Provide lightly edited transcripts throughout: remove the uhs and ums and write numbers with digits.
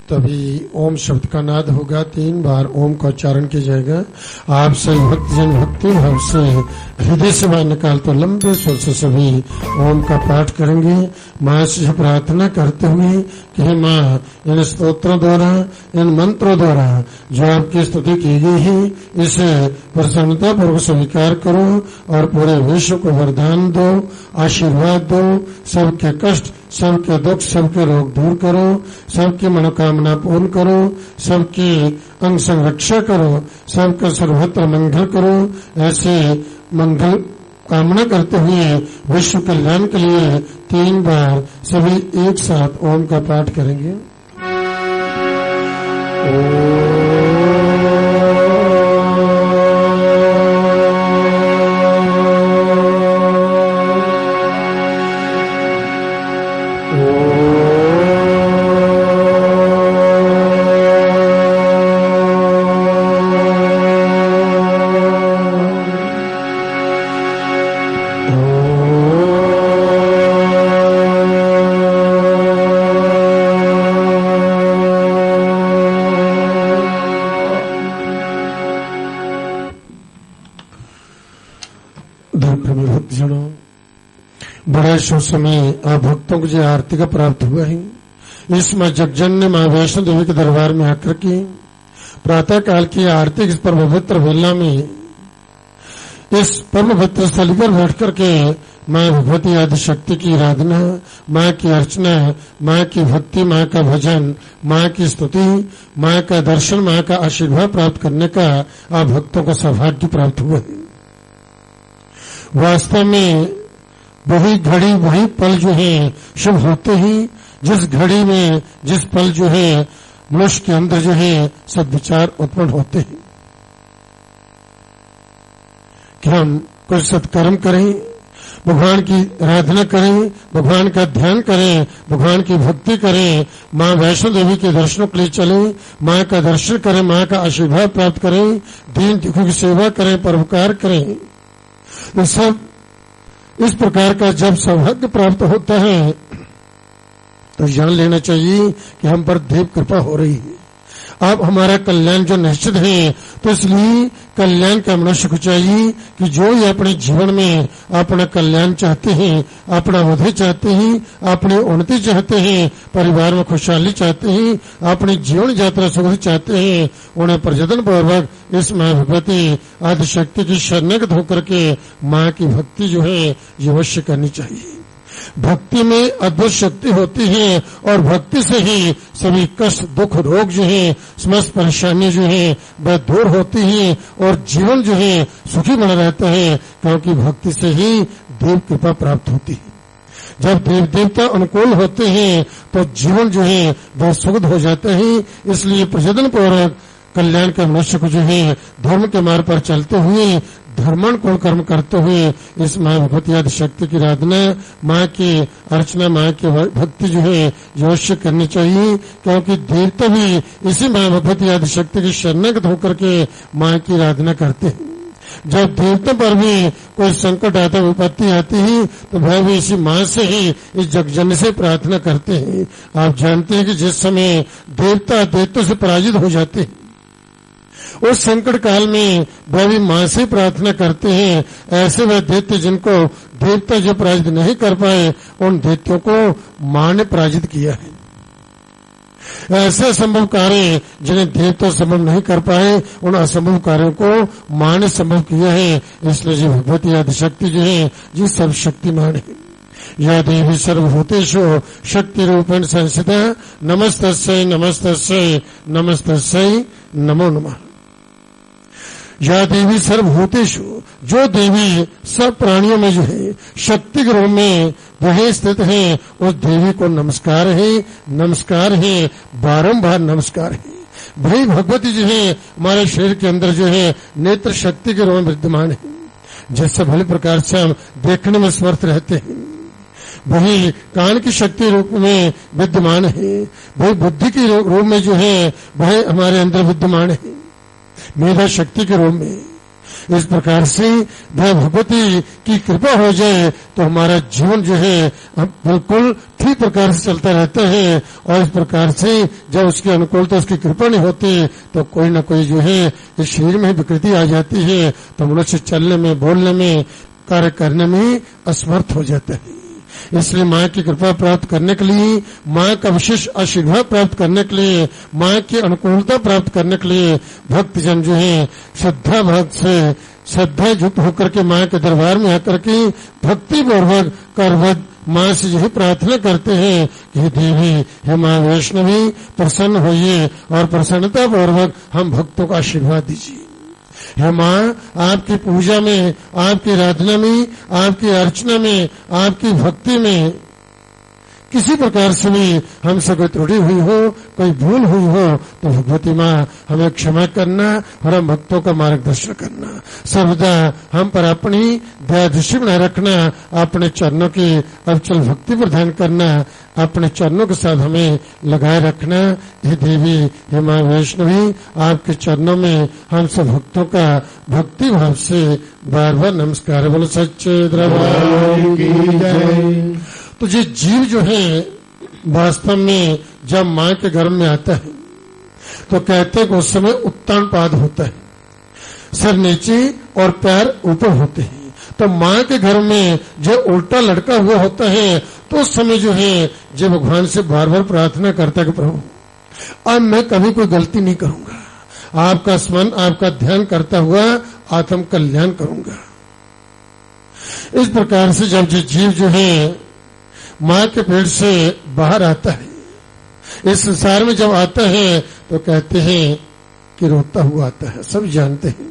तभी ओम शब्द का नाद होगा। 3 बार ओम का उच्चारण किया जाएगा। आप सभी भक्तजन भक्ति भाव से हृदय से बाहर निकाल तो लंबे स्वर से सभी ओम का पाठ करेंगे। माँ से प्रार्थना करते हुए कि हे माँ, इन स्तोत्रों द्वारा, इन मंत्रों द्वारा जो आपकी स्तुति की गई है, इसे प्रसन्नता पूर्वक स्वीकार करो और पूरे विश्व को वरदान दो, आशीर्वाद दो। सबके कष्ट, सबके दुख, सबके रोग दूर करो, सबकी मनोकामना पूर्ण करो, सबकी अंग संरक्षा करो, सबका सर्वत्र मंगल करो। ऐसे मंगल कामना करते हुए विश्व कल्याण के लिए 3 बार सभी एक साथ ओम का पाठ करेंगे। बड़े शुभ समय आप भक्तों को जो आरती का प्राप्त हुआ है, इसमें जगजन ने माँ वैष्णो देवी के दरबार में आकर के प्रातः काल की आरती इस पर पवित्र वेला में इस परम पवित्र स्थल पर बैठ करके माँ भगवती आदि शक्ति की आराधना, माँ की अर्चना, माँ की भक्ति, माँ का भजन, माँ की स्तुति, माँ का दर्शन, माँ का आशीर्वाद प्राप्त करने का आप भक्तों को सौभाग्य प्राप्त हुआ है। वास्तव में वही घड़ी, वही पल जो है शुभ होते ही, जिस घड़ी में, जिस पल जो है मनुष्य के अंदर जो है सद्विचार उत्पन्न होते हैं कि हम कुछ सत्कर्म करें, भगवान की आराधना करें, भगवान का ध्यान करें, भगवान की भक्ति करें, माँ वैष्णो देवी के दर्शनों के लिए चलें, माँ का दर्शन करें, माँ का आशीर्वाद प्राप्त करें, दीन दुखों की सेवा करें, परोपकार करें। तो सब इस प्रकार का जब सौभाग्य प्राप्त होता है तो जान लेना चाहिए कि हम पर देव कृपा हो रही है। अब हमारा कल्याण जो निश्चित है, तो इसलिए कल्याण का मनुष्य को चाहिए कि जो ये अपने जीवन में अपना कल्याण चाहते हैं, अपना वृद्धि चाहते हैं, अपनी उन्नति चाहते हैं, परिवार में खुशहाली चाहते हैं, अपनी जीवन यात्रा सुखद चाहते हैं, उन्हें प्रयत्न पूर्वक इस माँ भगवती आदि शक्ति की शरणागत होकर के माँ की भक्ति जो है ये अवश्य करनी चाहिए। भक्ति में अद्भुत शक्ति होती है और भक्ति से ही सभी कष्ट, दुख, रोग जो है, समस्त परेशानी जो है वह दूर होती है और जीवन जो है सुखी बना रहता है, क्योंकि भक्ति से ही देव कृपा प्राप्त होती है। जब देव देवता अनुकूल होते हैं तो जीवन जो है वह सुखद हो जाता है। इसलिए प्रयत्न पूर्वक कल्याण के मनुष्य को जो है धर्म के मार्ग पर चलते हुए, धर्मानुकूल कर्म करते हुए इस माँ भगवती आदि शक्ति की आराधना, माँ की अर्चना, माँ की भक्ति जो है अवश्य करनी चाहिए, क्योंकि देवता भी इसी माँ भगवती आदि शक्ति की शरणागत होकर के माँ की आराधना करते हैं। जब देवता पर भी कोई संकट आता, विपत्ति आती है, तो वह भी इसी माँ से ही, इस जगजन से प्रार्थना करते हैं। आप जानते हैं कि जिस समय देवता दैत्यों से पराजित हो जाते हैं, उस संकट काल में वह भी माँ से प्रार्थना करते हैं। ऐसे वह दैत्य जिनको देवता जो पराजित नहीं कर पाए, उन दैत्यों को माँ ने पराजित किया है। ऐसे असंभव कार्य जिन्हें देवता संभव नहीं कर पाए, उन असंभव कार्यों को माँ ने संभव किया है। इसलिए जो भगवती आदि शक्ति जो है जी सर्वशक्तिमान है। या देवी सर्वभूतेषु शक्ति रूपेण संस्थिता, नमस्तस्यै नमस्तस्यै नमस्तस्यै नमो नमः। या देवी सर्वभूतेषु, जो देवी सब प्राणियों में जो है शक्ति के रूप में वह स्थित है, उस देवी को नमस्कार है, नमस्कार है, बारंबार नमस्कार है। वही भगवती जो है हमारे शरीर के अंदर जो है नेत्र शक्ति के रूप में विद्यमान है, जिससे भले प्रकार से हम देखने में समर्थ रहते हैं। वही कान की शक्ति रूप में विद्यमान है, वही बुद्धि के रूप में जो है वह हमारे अंदर विद्यमान है, मेधा शक्ति के रूप में। इस प्रकार से भगवती की कृपा हो जाए तो हमारा जीवन जो है बिल्कुल ठीक प्रकार से चलता रहता है। और इस प्रकार से जब उसके अनुकूलता उसकी कृपा नहीं होती तो कोई ना कोई जो है इस शरीर में विकृति आ जाती है, तो मनुष्य चलने में, बोलने में, कार्य करने में असमर्थ हो जाता है। इसलिए माँ की कृपा प्राप्त करने के लिए, माँ का विशेष आशीर्वाद प्राप्त करने के लिए, माँ की अनुकूलता प्राप्त करने के लिए भक्तजन जो है श्रद्धा भक्त से श्रद्धा युक्त होकर के माँ के दरबार में आकर के भक्ति पूर्वक करवत माँ से यही प्रार्थना करते हैं कि देवी, हे माँ वैष्णवी, प्रसन्न होइए और प्रसन्नता पूर्वक हम भक्तों का आशीर्वाद दीजिए। हे माँ, आपकी पूजा में, आपकी आराधना में, आपकी अर्चना में, आपकी भक्ति में किसी प्रकार से भी हमसे कोई त्रुटि हुई हो, कोई भूल हुई हो तो भगवती माँ हमें क्षमा करना और हम भक्तों का मार्गदर्शन करना। सर्वदा हम पर अपनी दया दृष्टि बनाए रखना, अपने चरणों की अविचल भक्ति प्रदान करना, अपने चरणों के साथ हमें लगाए रखना। हे देवी, हे माँ वैष्णवी, आपके चरणों में हम सब भक्तों का भक्ति भाव से बार बार नमस्कार। बोलो सच्चे दरबार की जय। तो ये जीव जो है वास्तव में जब माँ के गर्भ में आता है तो कहते हैं कि उस समय उत्तान पाद होता है, सर नीचे और पैर ऊपर होते हैं। तो माँ के घर में जब उल्टा लटका हुआ होता है तो उस समय जो है जब भगवान से बार बार प्रार्थना करता है कि प्रभु अब मैं कभी कोई गलती नहीं करूंगा, आपका स्मरण, आपका ध्यान करता हुआ आत्म कल्याण करूंगा। इस प्रकार से जब ये जीव जो है माँ के पेट से बाहर आता है, इस संसार में जब आता है तो कहते हैं कि रोता हुआ आता है। सब जानते हैं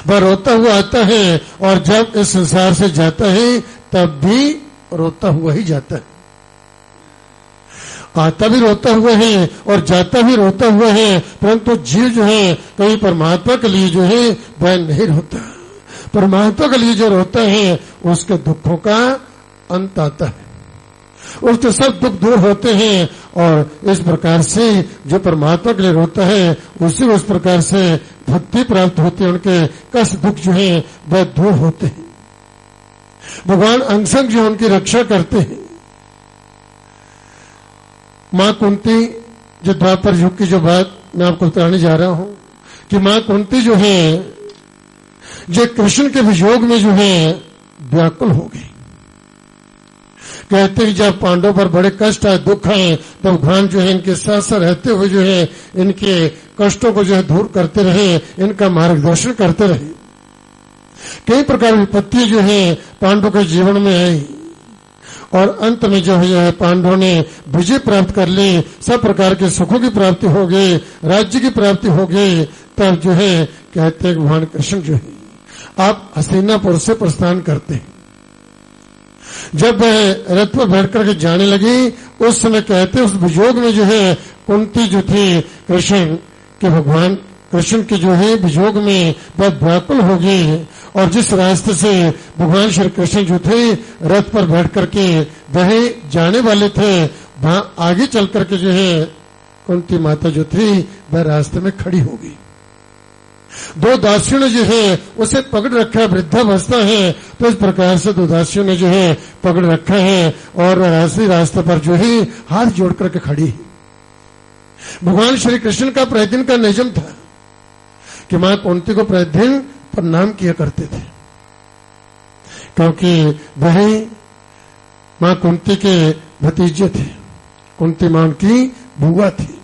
वह रोता हुआ आता है, और जब इस संसार से जाता है तब भी रोता हुआ ही जाता है। आता भी रोता हुआ है और जाता भी रोता हुआ है, परंतु जीव जो है कहीं परमात्मा के लिए जो है वह नहीं रोता। परमात्मा के लिए जो रोता है उसके दुखों का अंत आता है, उसके सब दुख दूर होते हैं। और इस प्रकार से जो परमात्मा के लिए रोता है उसी उस प्रकार से भक्ति प्राप्त होती है, उनके कष्ट दुख जो है वह दूर होते हैं। भगवान अंगसंग जो उनकी रक्षा करते हैं। माँ कुंती, जो द्वापर युग की जो बात मैं आपको बताने जा रहा हूं कि माँ कुंती जो है जो कृष्ण के वियोग में जो है व्याकुल हो गई। कहते हैं जब पांडवों पर बड़े कष्ट आए, दुख आए, तो भगवान जो है इनके साथ साथ रहते हुए जो है इनके कष्टों को जो है दूर करते रहे, इनका मार्गदर्शन करते रहे। कई प्रकार की विपत्ति जो है पांडवों के जीवन में आई और अंत में जो है पांडवों ने विजय प्राप्त कर ली, सब प्रकार के सुखों की प्राप्ति हो गई, राज्य की प्राप्ति हो गई। तब जो है कहते हैं भगवान कृष्ण जो है आप हस्तिनापुर से प्रस्थान करते हैं। जब वह रथ पर बैठ करके जाने लगी उस समय कहते उस वियोग में जो है कुंती जो थी कृष्ण के, भगवान कृष्ण के जो है वियोग में वह व्याकुल हो गई। और जिस रास्ते से भगवान श्री कृष्ण जो थे रथ पर बैठ करके वह जाने वाले थे, वहां आगे चल करके जो है कुंती माता जो थी वह रास्ते में खड़ी हो गई। दो दासियों ने जो है उसे पकड़ रखा है, वृद्धावस्था है, तो इस प्रकार से दो दासियों ने जो है पकड़ रखा है और रास्ते पर जो है हाथ जोड़ करके खड़ी है। भगवान श्री कृष्ण का प्रतिदिन का नियम था कि मां कुंती को प्रतिदिन प्रणाम किया करते थे, क्योंकि वह मां कुंती के भतीजे थे, कुंती मां उनकी बुआ थी।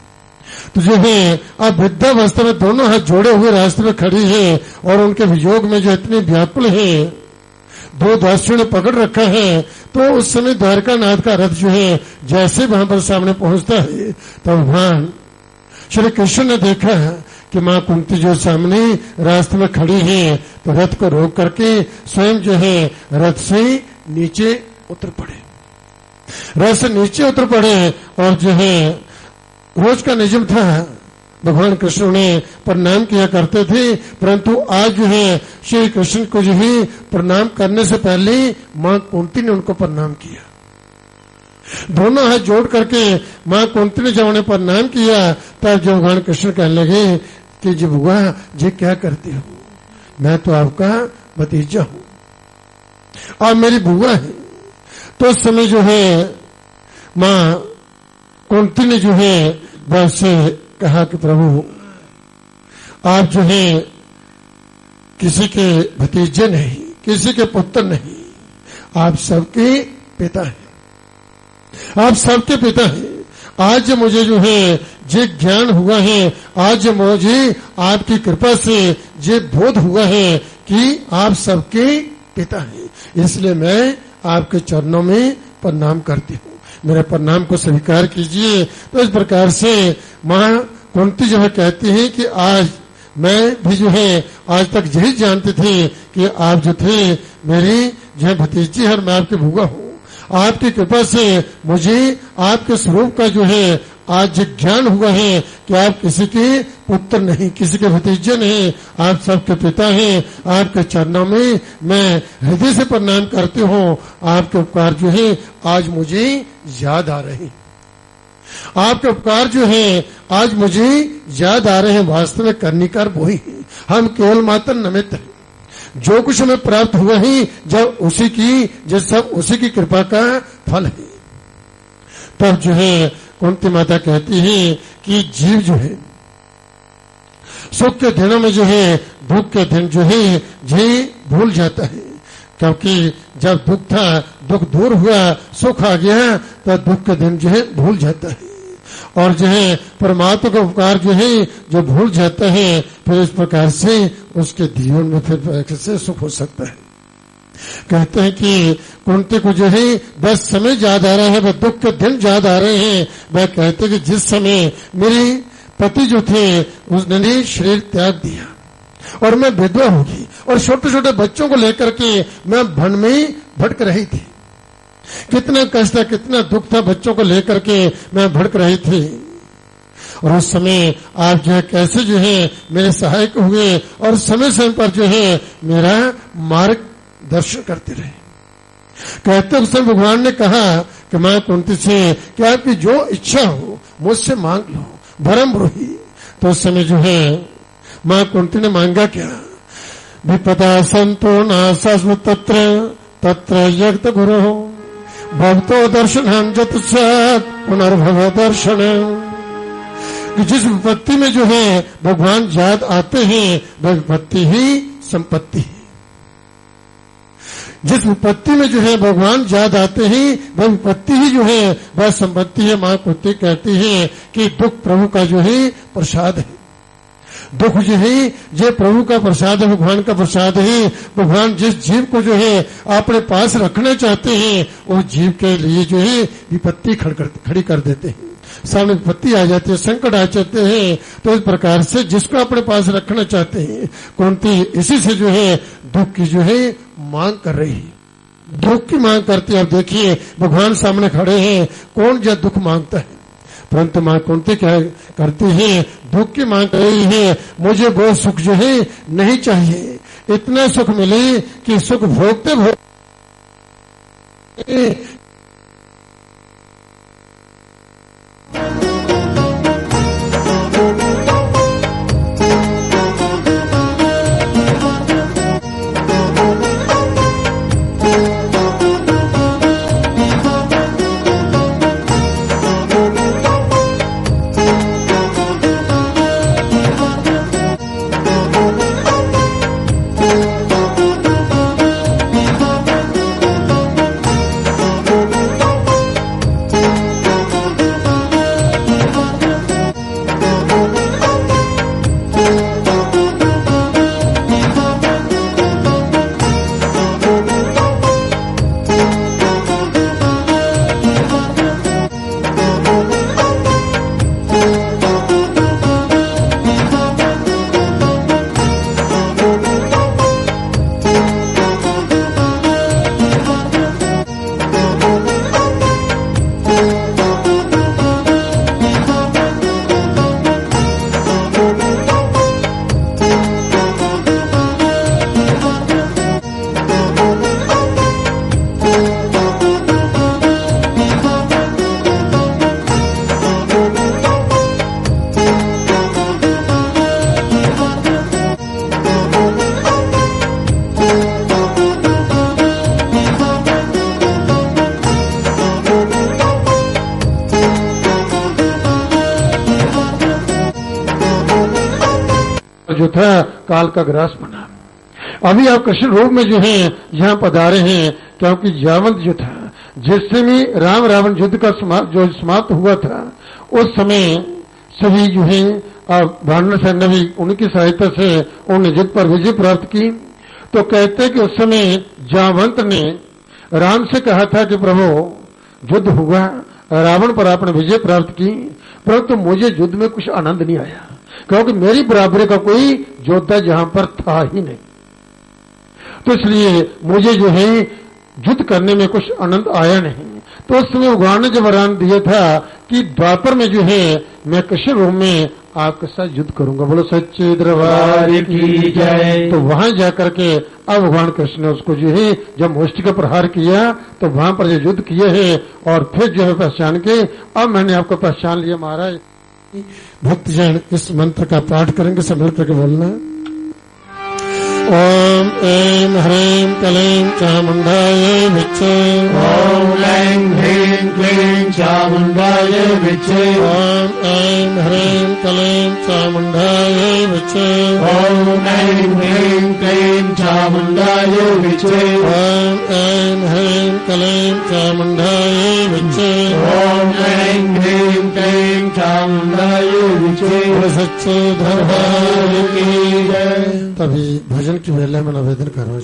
तो जो है अब वृद्धावस्था में दोनों हाथ जोड़े हुए रास्ते में खड़ी है और उनके वियोग में जो इतनी व्याकुल है, दो दासियों ने पकड़ रखा है। तो उस समय द्वारका नाथ का रथ जो है जैसे वहां पर सामने पहुंचता है तो भगवान श्री कृष्ण ने देखा कि मां कुंती जो सामने रास्ते में खड़ी है, तो रथ को रोक करके स्वयं जो है रथ से नीचे उतर पड़े, रथ से नीचे उतर पड़े। और जो है रोज का नियम था, भगवान कृष्ण ने प्रणाम किया करते थे, परंतु आज जो है श्री कृष्ण को जो है प्रणाम करने से पहले मां कुंती ने उनको प्रणाम किया। दोनों हाथ जोड़ करके मां कुंती ने जब उन्हें प्रणाम किया तब जब भगवान कृष्ण कहने लगे कि जी बुआ जी क्या करती हो, मैं तो आपका भतीजा हूं, आप मेरी बुआ है। तो उस समय जो है मां कुंती ने जो है वैसे कहा कि प्रभु आप जो है किसी के भतीजे नहीं, किसी के पुत्र नहीं, आप सबके पिता हैं, आप सबके पिता हैं। आज मुझे जो है जे ज्ञान हुआ है, आज मुझे आपकी कृपा से जे बोध हुआ है कि आप सबके पिता हैं, इसलिए मैं आपके चरणों में प्रणाम करती हूँ, मेरे प्रणाम को स्वीकार कीजिए। तो इस प्रकार से मां कुंती जो है कहती है कि आज मैं भी जो है आज तक यही जानती थी कि आप जो थे मेरी जो है भतीजी है, मैं आपकी बुआ हूँ। आपकी कृपा से मुझे आपके स्वरूप का जो है आज ज्ञान हुआ है कि आप किसी के पुत्र नहीं, किसी के भतीजे नहीं, आप सबके पिता हैं। आपके चरणों में मैं हृदय से प्रणाम करती हूँ। आपके उपकार जो है आज मुझे याद आ रहे हैं, आपके उपकार जो है आज मुझे याद आ रहे हैं। वास्तव में करनीकार वही है, हम केवल मात्र निमित्त हैं। जो कुछ हमें प्राप्त हुआ है जब उसी की, जो सब उसी की कृपा का फल है। तब जो है कुंती माता कहती है कि जीव जो है सुख के दिनों में जो है दुख के दिन जो है ये भूल जाता है, क्योंकि जब दुख था दुख दूर हुआ, सुख आ गया तो दुख के दिन जो है भूल जाता है। और जो है परमात्मा का उपकार जो है जो भूल जाता है, फिर इस प्रकार से उसके जीवन में फिर कैसे सुख हो सकता है। कहते हैं कि कुंती को जो है बस समय याद आ रहा है, वह दुख के दिन याद आ रहे हैं। वह कहते कि जिस समय मेरे पति जो थे उसने शरीर त्याग दिया और मैं विधवा होगी और छोटे छोटे बच्चों को लेकर के मैं वन में भटक रही थी। कितना कष्ट था, कितना दुख था, बच्चों को लेकर के मैं भटक रही थी। और उस समय आप जो है कैसे जो है मेरे सहायक हुए और समय समय पर जो है मेरा मार्ग दर्शन करते रहे। कहते उस समय भगवान ने कहा कि मां कुंती से कि आपकी जो इच्छा हो मुझसे मांग लो, भरम ब्रूहि। तो उस समय जो है मां कुंती ने मांगा क्या, विपदा संतो नासा तत्र तत्र यक्त गुरु भक्तो दर्शन जत पुनर्भव दर्शन। जिस विपत्ति में जो है भगवान याद आते हैं वह विपत्ति ही संपत्ति है। जिस विपत्ति में जो है भगवान याद आते हैं वह विपत्ति ही जो है वह संपत्ति है। मां कुंती कहती है कि दुख प्रभु का जो है प्रसाद है, दुख जो है ये प्रभु का प्रसाद है, भगवान का प्रसाद है। भगवान जिस जीव को जो है अपने पास रखना चाहते हैं वो जीव के लिए जो है विपत्ति खड़ी कर देते हैं, सामने विपत्ति आ जाती है, संकट आ जाते हैं। तो इस प्रकार से जिसको अपने पास रखना चाहते हैं कुंती इसी से जो है दुख की जो है मांग कर रही है, दुख की मांग करती है। अब देखिए भगवान सामने खड़े हैं, कौन जो दुख मांगता है, परंतु मां कुंती क्या करती है, दुख की मांग कर रही है। मुझे वो सुख जो है नहीं चाहिए, इतना सुख मिले कि सुख भोगते भोगते जो था काल का ग्रास बना। अभी आप कृष्ण रूप में जो है यहाँ पधारे हैं, क्योंकि जावंत जो था, जिस समय राम रावण युद्ध का जो समाप्त हुआ था, उस समय सभी जो है वानर सेना भी उनकी सहायता से उन्होंने युद्ध पर विजय प्राप्त की। तो कहते कि उस समय जावंत ने राम से कहा था कि प्रभु युद्ध हुआ, रावण पर आपने विजय प्राप्त की, परंतु मुझे युद्ध में कुछ आनंद नहीं आया, क्योंकि मेरी बराबरी का कोई योद्धा जहां पर था ही नहीं। तो इसलिए मुझे जो है युद्ध करने में कुछ आनंद आया नहीं। तो उस समय भगवान ने जब वरदान दिया था कि द्वापर में जो है मैं कृष्ण रूप में आपके साथ युद्ध करूंगा, बोलो सच्चे दरबार की जय। तो वहां जाकर के अब भगवान कृष्ण ने उसको जो है जब मुष्टि का प्रहार किया तो वहां पर जो युद्ध किए है, और फिर जो है पहचान के अब मैंने आपको पहचान लिया महाराज। भक्तजन इस मंत्र का पाठ करेंगे, सब मिल करके बोलना। ओम ऐं ह्रीं क्लीं चामुंडाय विच्चे, ओम ऐं ह्रीं क्लीं चामुंडाय विच्चे, ओम ऐं ह्रीं क्लीं चामुंडाय विच्चे, ओम ऐं ह्रीं क्लीं चामुंडाय विच्चे, ओम ऐं ह्रीं क्लीं चामुंडाय विच्चे, ओम ऐं ह्रीं क्लीं चामुंडाय विच्चे। सच्चे दरबार की जय। तभी भजन की वेला में निवेदन करो।